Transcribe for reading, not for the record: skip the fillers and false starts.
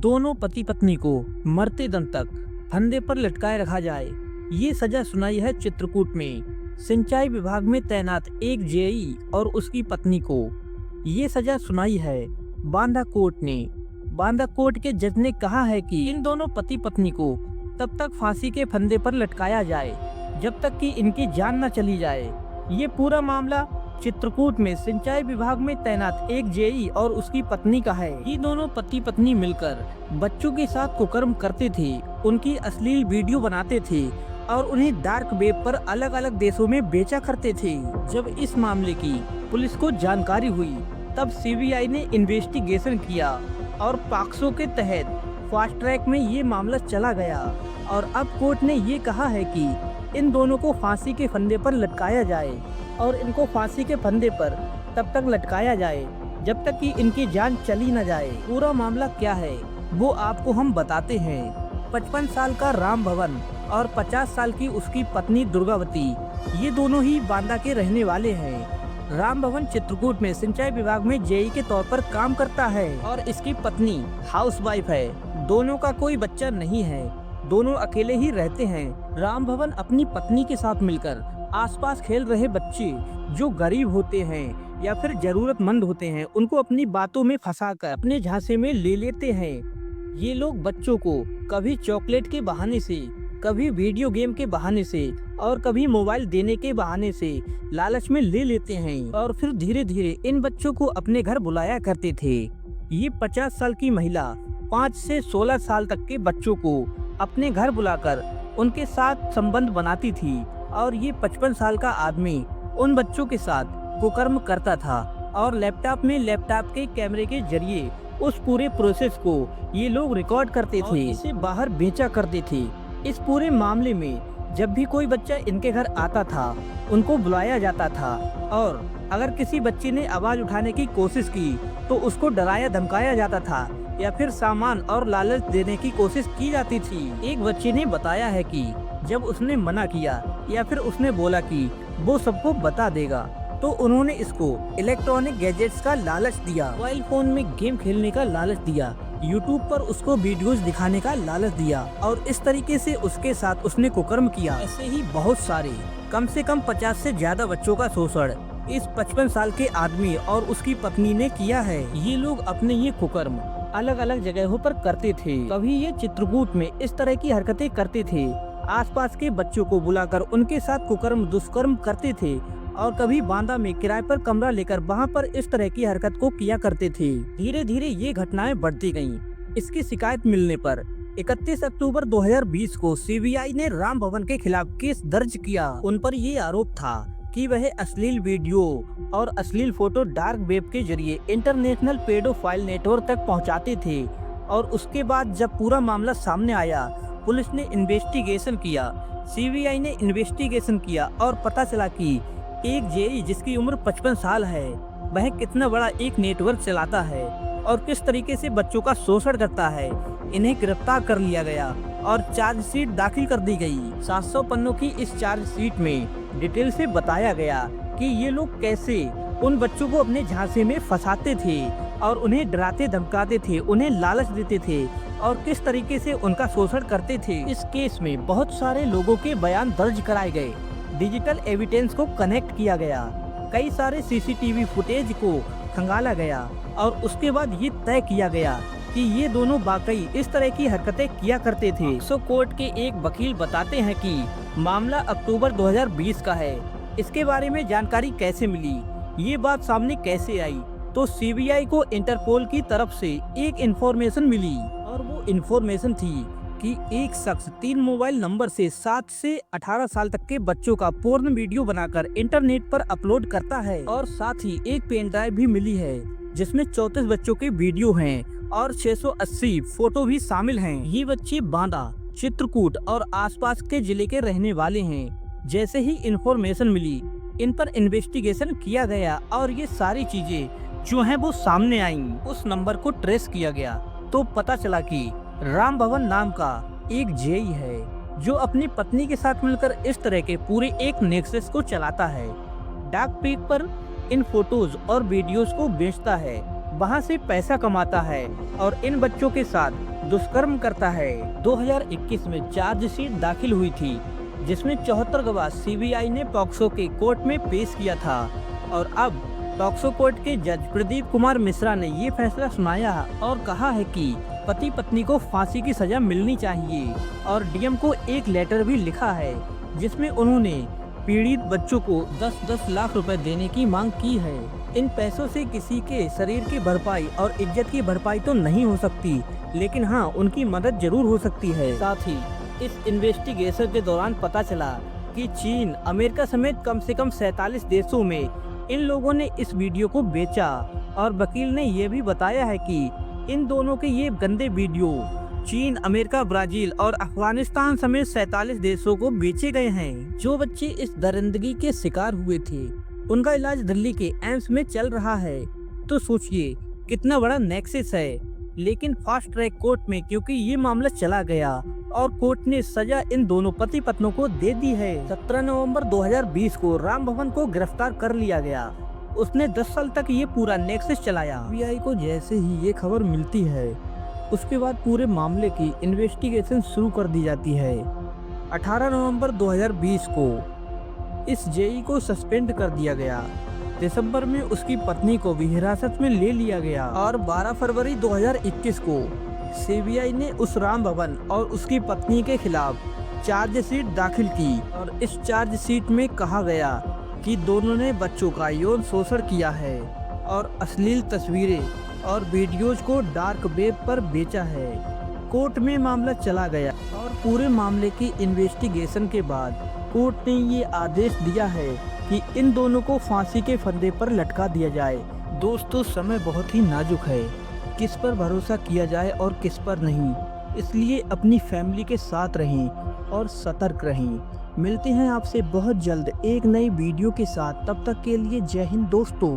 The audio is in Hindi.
दोनों पति पत्नी को मरते दम तक फंदे पर लटकाए रखा जाए, ये सजा सुनाई है चित्रकूट में सिंचाई विभाग में तैनात एक जेई और उसकी पत्नी को। ये सजा सुनाई है बांदा कोर्ट ने। बांदा कोर्ट के जज ने कहा है कि इन दोनों पति पत्नी को तब तक फांसी के फंदे पर लटकाया जाए जब तक कि इनकी जान न चली जाए। ये पूरा मामला चित्रकूट में सिंचाई विभाग में तैनात एक जेई और उसकी पत्नी का है। ये दोनों पति पत्नी मिलकर बच्चों के साथ कुकर्म करते थे, उनकी अश्लील वीडियो बनाते थे और उन्हें डार्क वेब पर अलग अलग देशों में बेचा करते थे। जब इस मामले की पुलिस को जानकारी हुई तब सीबीआई ने इन्वेस्टिगेशन किया और पॉक्सो के तहत फास्ट ट्रैक में ये मामला चला गया और अब कोर्ट ने ये कहा है कि इन दोनों को फांसी के फंदे पर लटकाया जाए और इनको फांसी के फंदे पर तब तक लटकाया जाए जब तक कि इनकी जान चली न जाए। पूरा मामला क्या है वो आपको हम बताते हैं। 55 साल का राम भवन और 50 साल की उसकी पत्नी दुर्गावती, ये दोनों ही बांदा के रहने वाले हैं। राम भवन चित्रकूट में सिंचाई विभाग में जेई के तौर पर काम करता है और इसकी पत्नी हाउसवाइफ है। दोनों का कोई बच्चा नहीं है, दोनों अकेले ही रहते हैं। राम भवन अपनी पत्नी के साथ मिलकर आसपास खेल रहे बच्चे जो गरीब होते हैं या फिर जरूरतमंद होते हैं उनको अपनी बातों में फंसाकर अपने झांसे में ले लेते हैं। ये लोग बच्चों को कभी चॉकलेट के बहाने से, कभी वीडियो गेम के बहाने से और कभी मोबाइल देने के बहाने से लालच में ले लेते हैं और फिर धीरे धीरे इन बच्चों को अपने घर बुलाया करते थे। ये 50 साल की महिला 5 से 16 साल तक के बच्चों को अपने घर बुलाकर उनके साथ संबंध बनाती थी और ये 55 साल का आदमी उन बच्चों के साथ कुकर्म करता था और लैपटॉप के कैमरे के जरिए उस पूरे प्रोसेस को ये लोग रिकॉर्ड करते थे, इसे बाहर बेचा करते थे। इस पूरे मामले में जब भी कोई बच्चा इनके घर आता था उनको बुलाया जाता था और अगर किसी बच्चे ने आवाज उठाने की कोशिश की तो उसको डराया धमकाया जाता था या फिर सामान और लालच देने की कोशिश की जाती थी। एक बच्चे ने बताया है कि जब उसने मना किया या फिर उसने बोला कि वो सबको बता देगा तो उन्होंने इसको इलेक्ट्रॉनिक गैजेट्स का लालच दिया, मोबाइल फोन में गेम खेलने का लालच दिया, यूट्यूब पर उसको वीडियोस दिखाने का लालच दिया और इस तरीके से उसके साथ उसने कुकर्म किया। ऐसे ही बहुत सारे कम से कम 50 से ज्यादा बच्चों का शोषण इस 55 साल के आदमी और उसकी पत्नी ने किया है। ये लोग अपने ये कुकर्म अलग अलग जगहों पर करते थे। कभी ये चित्रकूट में इस तरह की हरकतें करते थे, आसपास के बच्चों को बुलाकर उनके साथ कुकर्म दुष्कर्म करते थे और कभी बांदा में किराए पर कमरा लेकर वहां पर इस तरह की हरकत को किया करते थे। धीरे धीरे ये घटनाएं बढ़ती गईं। इसकी शिकायत मिलने पर 31 अक्टूबर 2020 को सीबीआई ने राम भवन के खिलाफ केस दर्ज किया। उन पर ये आरोप था कि वह अश्लील वीडियो और अश्लील फोटो डार्क वेब के जरिए इंटरनेशनल पेडोफाइल नेटवर्क तक पहुंचाते थे। और उसके बाद जब पूरा मामला सामने आया पुलिस ने इन्वेस्टिगेशन किया, सीबीआई ने इन्वेस्टिगेशन किया और पता चला कि एक जेई जिसकी उम्र 55 साल है वह कितना बड़ा एक नेटवर्क चलाता है और किस तरीके से बच्चों का शोषण करता है। इन्हें गिरफ्तार कर लिया गया और चार्जशीट दाखिल कर दी गई। 700 पन्नों की इस चार्जशीट में डिटेल से बताया गया कि ये लोग कैसे उन बच्चों को अपने झांसे में फंसाते थे और उन्हें डराते धमकाते थे, उन्हें लालच देते थे और किस तरीके से उनका शोषण करते थे। इस केस में बहुत सारे लोगों के बयान दर्ज कराए गए, डिजिटल एविडेंस को कनेक्ट किया गया, कई सारे सीसीटीवी फुटेज को खंगाला गया और उसके बाद ये तय किया गया कि ये दोनों वाकई इस तरह की हरकतें किया करते थे। सो कोर्ट के एक वकील बताते हैं कि मामला अक्टूबर 2020 का है। इसके बारे में जानकारी कैसे मिली, ये बात सामने कैसे आई, तो सीबीआई को इंटरपोल की तरफ से एक इंफॉर्मेशन मिली और वो इंफॉर्मेशन थी कि एक शख्स 3 मोबाइल नंबर से 7 से 18 साल तक के बच्चों का पोर्न वीडियो बनाकर इंटरनेट पर अपलोड करता है और साथ ही एक पेन ड्राइव भी मिली है जिसमें 34 बच्चों के वीडियो हैं और 680 फोटो भी शामिल हैं। ये बच्चे बांदा, चित्रकूट और आसपास के जिले के रहने वाले हैं। जैसे ही इंफॉर्मेशन मिली इन पर इन्वेस्टिगेशन किया गया और ये सारी चीजें जो हैं वो सामने आईं। उस नंबर को ट्रेस किया गया तो पता चला कि राम भवन नाम का एक जेई है जो अपनी पत्नी के साथ मिलकर इस तरह के पूरे एक नेक्सस को चलाता है। डार्क वेब पर इन फोटोज और वीडियोस को बेचता है। वहां से पैसा कमाता है और इन बच्चों के साथ दुष्कर्म करता है। 2021 में चार्जशीट दाखिल हुई थी जिसमें 74 गवाह सीबीआई ने पॉक्सो के कोर्ट में पेश किया था और अब पॉक्सो कोर्ट के जज प्रदीप कुमार मिश्रा ने ये फैसला सुनाया और कहा है कि पति पत्नी को फांसी की सजा मिलनी चाहिए और डीएम को एक लेटर भी लिखा है जिसमें उन्होंने पीड़ित बच्चों को 10-10 लाख रुपए देने की मांग की है। इन पैसों से किसी के शरीर की भरपाई और इज्जत की भरपाई तो नहीं हो सकती, लेकिन हाँ उनकी मदद जरूर हो सकती है। साथ ही इस इन्वेस्टिगेशन के दौरान पता चला कि चीन, अमेरिका समेत कम से कम 47 देशों में इन लोगों ने इस वीडियो को बेचा और वकील ने यह भी बताया है कि इन दोनों के ये गंदे वीडियो चीन, अमेरिका, ब्राजील और अफगानिस्तान समेत 47 देशों को बेचे गए हैं। जो बच्चे इस दरिंदगी के शिकार हुए थे उनका इलाज दिल्ली के एम्स में चल रहा है। तो सोचिए कितना बड़ा नेक्सस है। लेकिन फास्ट ट्रैक कोर्ट में क्योंकि ये मामला चला गया और कोर्ट ने सजा इन दोनों पति पत्नियों को दे दी है। 17 नवंबर 2020 को राम भवन को गिरफ्तार कर लिया गया। उसने 10 साल तक ये पूरा नेक्सस चलाया। सीबीआई को जैसे ही ये खबर मिलती है उसके बाद पूरे मामले की इन्वेस्टिगेशन शुरू कर दी जाती है। 18 नवंबर 2020 को इस जेई को सस्पेंड कर दिया गया। दिसंबर में उसकी पत्नी को भी हिरासत में ले लिया गया और 12 फरवरी 2021 को सीबीआई ने उस राम भवन और उसकी पत्नी के खिलाफ चार्जशीट दाखिल की और इस चार्जशीट में कहा गया कि दोनों ने बच्चों का यौन शोषण किया है और अश्लील तस्वीरें और वीडियोज को डार्क वेब पर बेचा है। कोर्ट में मामला चला गया और पूरे मामले की इन्वेस्टिगेशन के बाद कोर्ट ने ये आदेश दिया है कि इन दोनों को फांसी के फंदे पर लटका दिया जाए। दोस्तों, समय बहुत ही नाजुक है, किस पर भरोसा किया जाए और किस पर नहीं, इसलिए अपनी फैमिली के साथ रहें और सतर्क रहें। मिलते हैं आपसे बहुत जल्द एक नई वीडियो के साथ, तब तक के लिए जय हिंद दोस्तों।